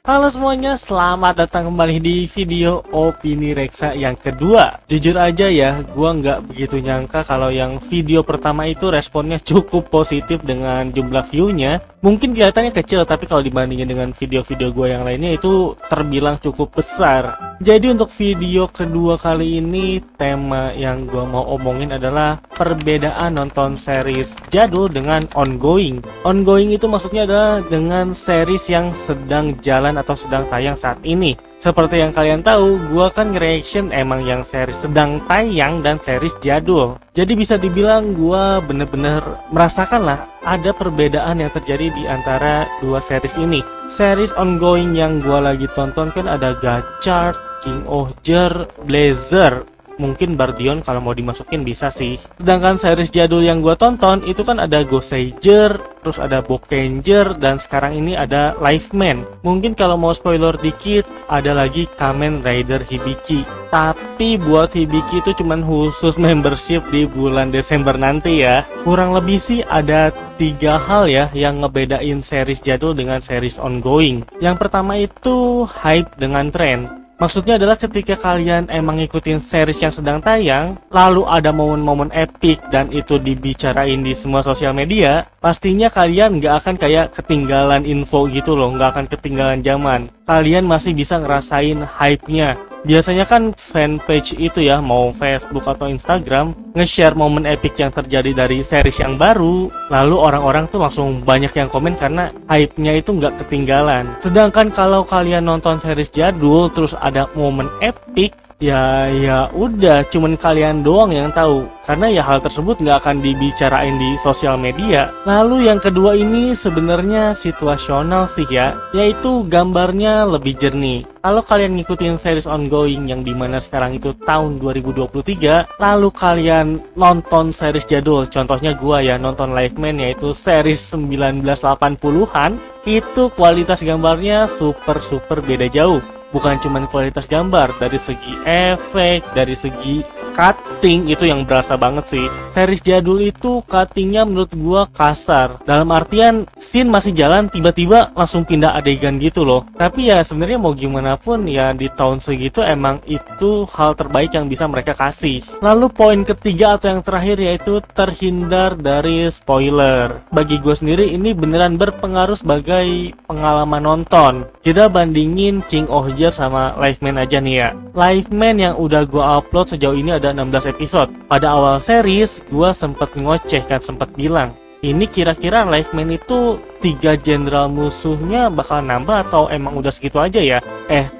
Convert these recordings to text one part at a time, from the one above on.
Halo semuanya, selamat datang kembali di video Opini Reksa yang kedua. Jujur aja ya, gua nggak begitu nyangka kalau yang video pertama itu responnya cukup positif dengan jumlah view-nya. Mungkin kelihatannya kecil, tapi kalau dibandingin dengan video-video gua yang lainnya itu terbilang cukup besar. Jadi untuk video kedua kali ini, tema yang gua mau omongin adalah perbedaan nonton series jadul dengan ongoing. Ongoing itu maksudnya adalah dengan series yang sedang jalan atau sedang tayang saat ini. Seperti yang kalian tahu, gua kan nge-reaction emang yang series sedang tayang dan series jadul. Jadi bisa dibilang gua bener-bener merasakan lah ada perbedaan yang terjadi di antara dua series ini. Series ongoing yang gua lagi tonton kan ada Gachard, King Ohger, Blazer. Mungkin Bardion kalau mau dimasukin bisa sih. Sedangkan series jadul yang gue tonton itu kan ada Goseiger, terus ada Bokenger, dan sekarang ini ada Lifeman. Mungkin kalau mau spoiler dikit, ada lagi Kamen Rider Hibiki. Tapi buat Hibiki itu cuman khusus membership di bulan Desember nanti ya. Kurang lebih sih ada 3 hal ya yang ngebedain series jadul dengan series ongoing. Yang pertama itu hype dengan tren. Maksudnya adalah ketika kalian emang ngikutin series yang sedang tayang, lalu ada momen-momen epic dan itu dibicarain di semua sosial media, pastinya kalian nggak akan kayak ketinggalan info gitu loh, nggak akan ketinggalan zaman. Kalian masih bisa ngerasain hype-nya. Biasanya kan fanpage itu ya, mau Facebook atau Instagram, nge-share momen epic yang terjadi dari series yang baru, lalu orang-orang tuh langsung banyak yang komen karena hype-nya itu nggak ketinggalan. Sedangkan kalau kalian nonton series jadul terus ada momen epic, ya udah cuman kalian doang yang tahu, karena ya hal tersebut nggak akan dibicarain di sosial media. Lalu yang kedua ini sebenarnya situasional sih ya, yaitu gambarnya lebih jernih. Kalau kalian ngikutin series ongoing yang dimana sekarang itu tahun 2023, lalu kalian nonton series jadul, contohnya gua ya nonton Lifeman yaitu series 1980-an, itu kualitas gambarnya super beda jauh. Bukan cuma kualitas gambar, dari segi efek, dari segi cutting itu yang berasa banget sih. Series jadul itu cuttingnya menurut gua kasar. Dalam artian scene masih jalan, tiba-tiba langsung pindah adegan gitu loh. Tapi ya sebenarnya mau gimana pun ya di tahun segitu emang itu hal terbaik yang bisa mereka kasih. Lalu poin ketiga atau yang terakhir yaitu terhindar dari spoiler. Bagi gua sendiri ini beneran berpengaruh sebagai pengalaman nonton. Kita bandingin King Ohger sama Lifeman aja nih ya. Lifeman yang udah gua upload sejauh ini ada 16 episode. Pada awal series gua sempet ngoceh kan, sempet bilang ini kira-kira Lifeman itu 3 jenderal musuhnya bakal nambah atau emang udah segitu aja ya.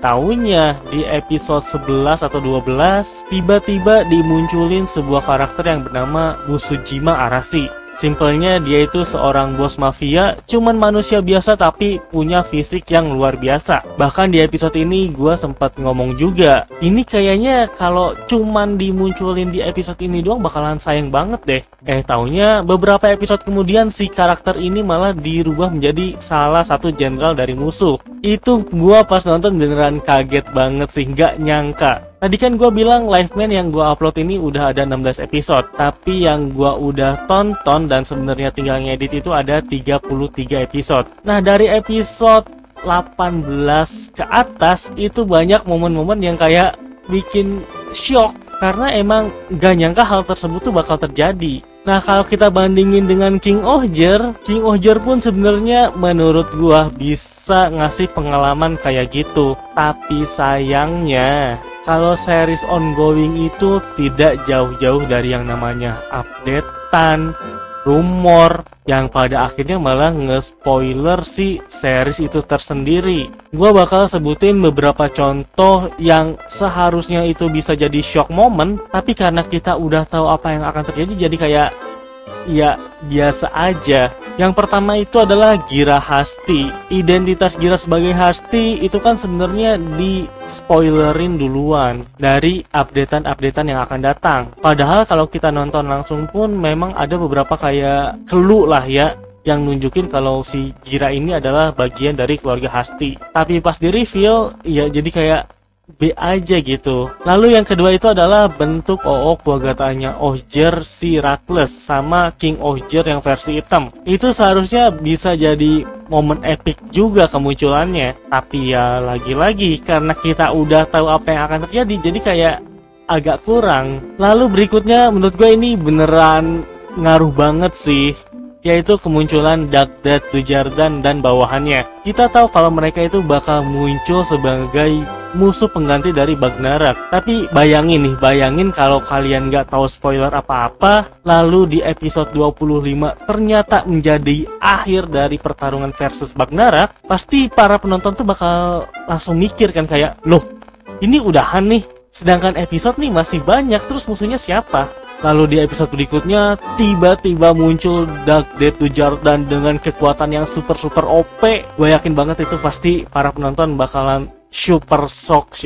Taunya di episode 11 atau 12 tiba-tiba dimunculin sebuah karakter yang bernama Busujima Arashi. Simpelnya dia itu seorang bos mafia, cuman manusia biasa tapi punya fisik yang luar biasa. Bahkan di episode ini gue sempat ngomong juga, ini kayaknya kalau cuman dimunculin di episode ini doang bakalan sayang banget deh. Taunya beberapa episode kemudian si karakter ini malah dirubah menjadi salah satu jenderal dari musuh. Itu gue pas nonton beneran kaget banget sih, nggak nyangka. Tadi kan gue bilang Lifeman yang gue upload ini udah ada 16 episode, tapi yang gue udah tonton dan sebenarnya tinggal ngedit itu ada 33 episode. Nah dari episode 18 ke atas itu banyak momen-momen yang kayak bikin shock, karena emang gak nyangka hal tersebut tuh bakal terjadi. Nah kalau kita bandingin dengan King Ohger pun sebenarnya menurut gua bisa ngasih pengalaman kayak gitu. Tapi sayangnya kalau series ongoing itu tidak jauh-jauh dari yang namanya updatean, rumor, yang pada akhirnya malah nge-spoiler si series itu tersendiri. Gua bakal sebutin beberapa contoh yang seharusnya itu bisa jadi shock moment, tapi karena kita udah tahu apa yang akan terjadi jadi kayak ya biasa aja. Yang pertama itu adalah Gira Hasti. Identitas Gira sebagai Hasti itu kan sebenarnya di spoilerin duluan dari updatean yang akan datang. Padahal kalau kita nonton langsung pun memang ada beberapa kayak clue lah ya yang nunjukin kalau si Gira ini adalah bagian dari keluarga Hasti. Tapi pas di reveal ya jadi kayak B aja gitu. Lalu yang kedua itu adalah bentuk OO Kuagatanya Ohger si Ruthless sama King Ohger yang versi hitam. Itu seharusnya bisa jadi momen epic juga kemunculannya. Tapi ya lagi-lagi karena kita udah tahu apa yang akan terjadi, jadi kayak agak kurang. Lalu berikutnya menurut gue ini beneran ngaruh banget sih, yaitu kemunculan Dagdat Dujardan dan bawahannya. Kita tahu kalau mereka itu bakal muncul sebagai musuh pengganti dari Bagnarak. Tapi bayangin kalau kalian nggak tahu spoiler apa-apa, lalu di episode 25 ternyata menjadi akhir dari pertarungan versus Bagnarak, pasti para penonton tuh bakal langsung mikir kan kayak, loh ini udahan nih, sedangkan episode nih masih banyak, terus musuhnya siapa? Lalu di episode berikutnya tiba-tiba muncul Dagdat Dujardan dengan kekuatan yang super OP. Gue yakin banget itu pasti para penonton bakalan super shock.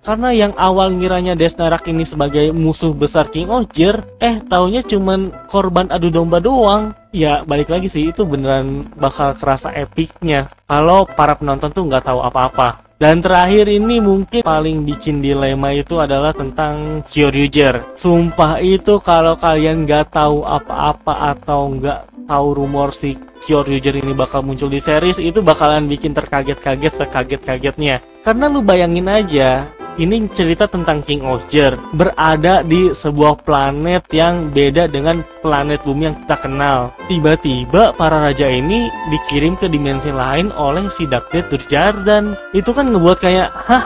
Karena yang awal ngiranya Desnarak ini sebagai musuh besar King Ohger, taunya cuman korban adu domba doang. Ya balik lagi sih, itu beneran bakal kerasa epicnya kalau para penonton tuh nggak tahu apa-apa. Dan terakhir ini mungkin paling bikin dilema itu adalah tentang Kyoryuger. Sumpah itu kalau kalian nggak tahu apa-apa atau nggak tahu rumor si Kyoryuger ini bakal muncul di series, itu bakalan bikin terkaget-kaget sekaget-kagetnya. Karena lu bayangin aja, ini cerita tentang King Ohger berada di sebuah planet yang beda dengan planet bumi yang kita kenal. Tiba-tiba para raja ini dikirim ke dimensi lain oleh si Dagdat Dujardan. Itu kan ngebuat kayak, hah?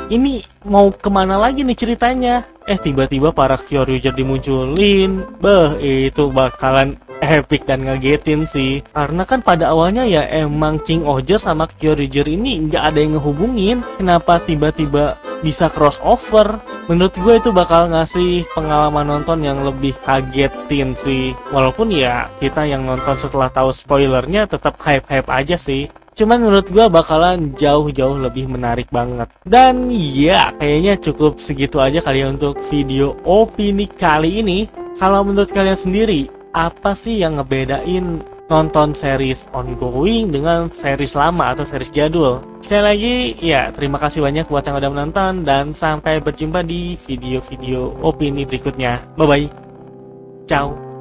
Ini mau kemana lagi nih ceritanya? Tiba-tiba para Kyoryuger dimunculin. Itu bakalan epic dan ngagetin sih. Karena kan pada awalnya ya emang King Ohger sama Kyoryuger ini nggak ada yang ngehubungin. Kenapa tiba-tiba bisa crossover? Menurut gue itu bakal ngasih pengalaman nonton yang lebih kagetin sih. Walaupun ya kita yang nonton setelah tahu spoilernya tetap hype-hype aja sih. Cuman menurut gue bakalan jauh-jauh lebih menarik banget. Dan ya kayaknya cukup segitu aja kali ya untuk video opini kali ini. Kalau menurut kalian sendiri, apa sih yang ngebedain nonton series ongoing dengan series lama atau series jadul? Sekali lagi, ya terima kasih banyak buat yang udah menonton, dan sampai berjumpa di video-video opini berikutnya. Bye-bye. Ciao.